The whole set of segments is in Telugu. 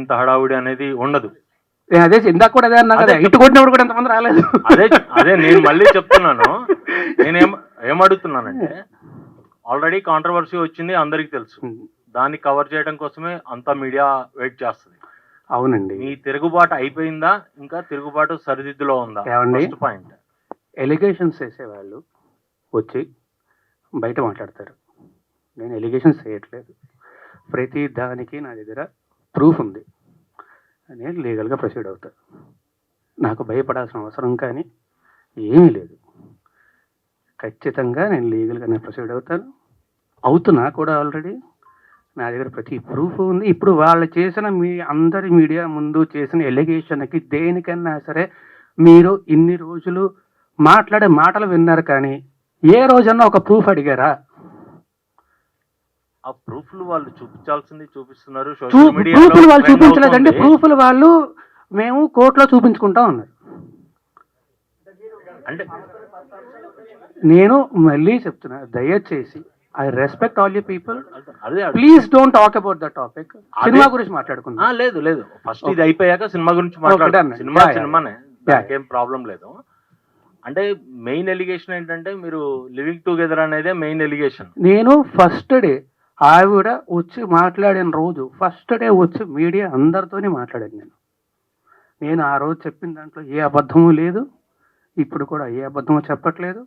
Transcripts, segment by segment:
ఇంత హడావుడి అనేది ఉండదు. అదే ఇందాక కూడా అదే అన్నా కదా, ఇటు కొట్టినప్పుడు కూడా ఎంతమంది రాలేదు. అదే అదే నేను మళ్ళీ చెప్తున్నాను. ఏమడుగుతున్నానంటే ఆల్రెడీ కాంట్రవర్సీ వచ్చింది, అందరికి తెలుసు. దాన్ని కవర్ చేయడం కోసమే అంతా మీడియా వెయిట్ చేస్తుంది. అవునండి. మీ తిరుగుబాటు అయిపోయిందా, ఇంకా తిరుగుబాటు సరిదిద్దులో ఉందా? First point. ఎలిగేషన్స్ చేసేవాళ్ళు వచ్చి బయట మాట్లాడతారు. నేను ఎలిగేషన్స్ చేయట్లేదు, ప్రతి దానికి నా దగ్గర ప్రూఫ్ ఉంది, నేను లీగల్గా ప్రొసీడ్ అవుతాను. నాకు భయపడాల్సిన అవసరం కానీ ఏమీ లేదు. ఖచ్చితంగా నేను లీగల్గానే ప్రొసీడ్ అవుతున్నా కూడా. ఆల్రెడీ నా దగ్గర ప్రతి ప్రూఫ్ ఉంది. ఇప్పుడు వాళ్ళు చేసిన అందరి మీడియా ముందు చేసిన ఎలిగేషన్కి దేనికన్నా సరే మీరు ఇన్ని రోజులు మాట్లాడే మాటలు విన్నారు, కానీ ఏ రోజన్నా ఒక ప్రూఫ్ అడిగారా? ఆ ప్రూఫ్లు వాళ్ళు చూపించాల్సింది చూపిస్తున్నారు. ప్రూఫ్లు వాళ్ళు చూపించలేదండి. ప్రూఫ్లు వాళ్ళు మేము కోర్టులో చూపించుకుంటా ఉన్నారు. అంటే నేను మళ్ళీ చెప్తున్నా, దయచేసి I respect all you people, please don't talk about the topic. Cinema గురించి మాట్లాడుకుందాం. లేదు లేదు, ఫస్ట్ ఇది అయిపోయాక సినిమా గురించి మాట్లాడాను. సినిమానే, దానికేం ప్రాబ్లం లేదు. అంటే మెయిన్ ఎలిగేషన్ ఏంటంటే మీరు లివింగ్ టుగెదర్ అనేదే మెయిన్ ఎలిగేషన్. నేను ఫస్ట్ డే ఆవిడ వచ్చి మాట్లాడిన రోజు, ఫస్ట్ డే వచ్చి మీడియా అందరితోనే మాట్లాడాను. నేను ఆ రోజు చెప్పిన దాంట్లో ఏ అబద్ధము లేదు, ఇప్పుడు కూడా ఏ అబద్ధము చెప్పట్లేదు.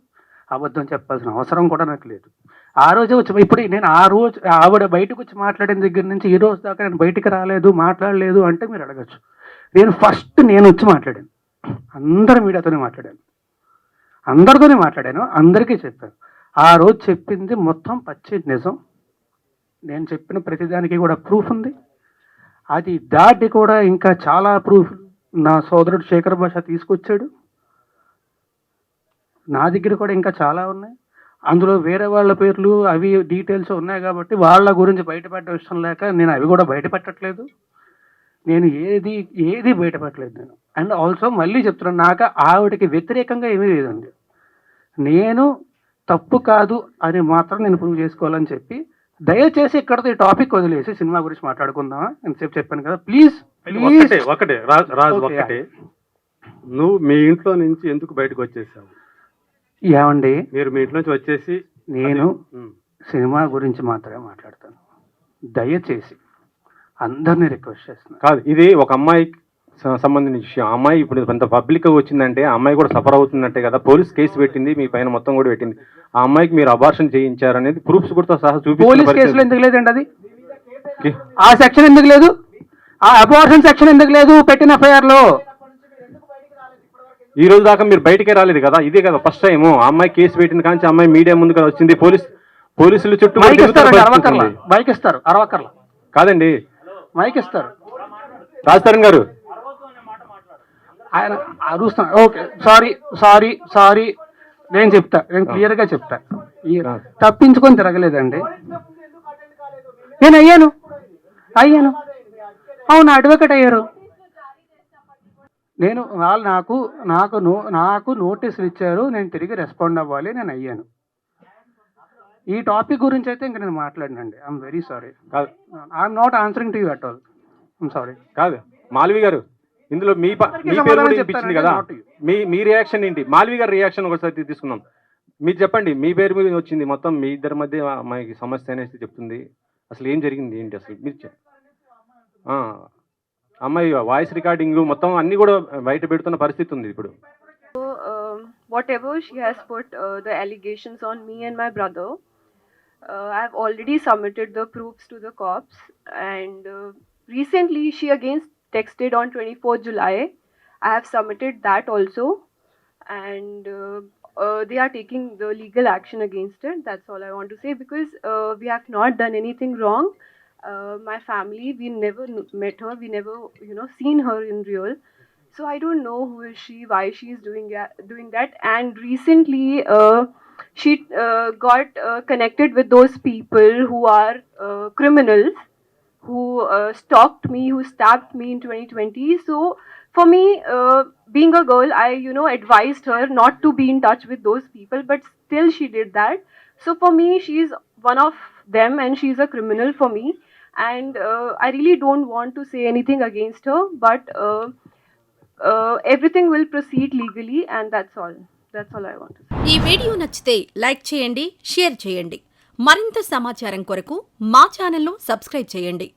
అబద్ధం చెప్పాల్సిన అవసరం కూడా నాకు లేదు. ఆ రోజే వచ్చి, ఇప్పుడు నేను ఆ రోజు ఆవిడ బయటకు వచ్చి మాట్లాడిన దగ్గర నుంచి ఈ రోజు దాకా నేను బయటికి రాలేదు, మాట్లాడలేదు అంటే మీరు అడగచ్చు. నేను వచ్చి మాట్లాడాను, అందరి మీడియాతోనే మాట్లాడాను, అందరితోనే మాట్లాడాను, అందరికీ చెప్పాను. ఆ రోజు చెప్పింది మొత్తం పచ్చి నిజం. నేను చెప్పిన ప్రతిదానికి కూడా ప్రూఫ్ ఉంది. అది దాటి కూడా ఇంకా చాలా ప్రూఫ్ నా సోదరుడు శేఖర్ భాష తీసుకొచ్చాడు. నా దగ్గర కూడా ఇంకా చాలా ఉన్నాయి. అందులో వేరే వాళ్ళ పేర్లు అవి డీటెయిల్స్ ఉన్నాయి కాబట్టి వాళ్ళ గురించి బయటపెట్టే ఇష్టం లేక నేను అవి కూడా బయటపెట్టట్లేదు. నేను ఏది బయటపెట్టలేదు నేను. అండ్ ఆల్సో మళ్ళీ చెప్తున్నాను, నాకు ఆవిడకి వ్యతిరేకంగా ఏమీ లేదండి. నేను తప్పు కాదు అని మాత్రం నేను ప్రూవ్ చేసుకోవాలని చెప్పి, దయచేసి ఇక్కడతో ఈ టాపిక్ వదిలేసి సినిమా గురించి మాట్లాడుకుందామా? నేను చెప్పాను కదా, ప్లీజ్. ఒకటే రాజు, ఒకటే, నువ్వు మీ ఇంట్లో నుంచి ఎందుకు బయటకు వచ్చేసావు? ఏమండి, మీరు మీ ఇంట్లో నుంచి వచ్చేసి నేను సినిమా గురించి మాత్రమే మాట్లాడతాను. దయచేసి అందరినీ రిక్వెస్ట్ చేస్తున్నాను. కాదు, ఇది ఒక అమ్మాయికి సంబంధించిన విషయం. అమ్మాయి ఇప్పుడు కొంత పబ్లిక్ వచ్చిందంటే అమ్మాయి కూడా సఫర్ అవుతున్నట్టే కదా. పోలీస్ కేసు పెట్టింది, మీ పైన మొత్తం కూడా పెట్టింది. ఆ అమ్మాయికి మీరు అబార్షన్ చేయించారనేది ప్రూఫ్స్ కూడా సహా చూపి. పోలీస్ కేసులో ఎందుకు లేదండి అది? ఆ సెక్షన్ ఎందుకు లేదు? ఆ అబార్షన్ సెక్షన్ ఎందుకు లేదు పెట్టిన ఎఫ్ఐఆర్ లో? ఈ రోజు దాకా మీరు బయటకే రాలేదు కదా, ఇదే కదా ఫస్ట్ టైం. అమ్మాయి కేసు పెట్టిన కానీ అమ్మాయి మీడియా ముందు కదా వచ్చింది. పోలీసులు చుట్టూ బైక్ ఇస్తారు, అరవకర్లా కాదండి, మైక్ ఇస్తారు. రాజతరణ్ గారు ఆయన అరుస్తున్నారు. ఓకే, సారీ, నేను క్లియర్గా చెప్తా. తప్పించుకొని తిరగలేదండి. నేను అయ్యాను. అవును, అడ్వకేట్ అయ్యారు. వాళ్ళు నాకు నోటీసులు ఇచ్చారు, నేను తిరిగి రెస్పాండ్ అవ్వాలి, నేను అయ్యాను. ఈ టాపిక్ గురించి అయితే ఇంకా నేను మాట్లాడినండి. I'm very sorry. I'm not answering to you at all. I'm sorry. కాదు మాల్వి గారు, ఇందులో మీ పేరు కూడా వినిపించింది కదా, మీ రియాక్షన్ ఏంటి? మాల్వి గారి రియాక్షన్ ఒకసారి తీసుకుందాం. మీరు చెప్పండి, మీ పేరు మీద వచ్చింది మొత్తం, మీ ఇద్దరి మధ్య అమ్మాయికి సమస్య అనేసి చెప్తుంది. అసలు ఏం జరిగింది ఏంటి అసలు? మీరు అమ్మాయి వాయిస్ రికార్డింగ్ మొత్తం అన్ని కూడా బయట పెడుతున్న పరిస్థితి ఉంది ఇప్పుడు. Whatever she has put the allegations on me and my brother, I have already submitted the proofs to the cops, and recently she again texted on 24th July. I have submitted that also, and they are taking the legal action against it. That's all I want to say, because we have not done anything wrong. My family, we never met her, we never seen her in real, so I don't know who is she, why she is doing that. And recently she got connected with those people who are criminals, who stalked me, who stabbed me in 2020. So for me, being a girl, I advised her not to be in touch with those people, but still she did that. So for me, she is one of them and she is a criminal for me. and I really don't want to say anything against her, but everything will proceed legally, and that's all I want to say. ఈ వీడియో నచ్చితే లైక్ చేయండి, షేర్ చేయండి. మరింత సమాచారం కొరకు మా ఛానల్ను సబ్స్క్రైబ్ చేయండి.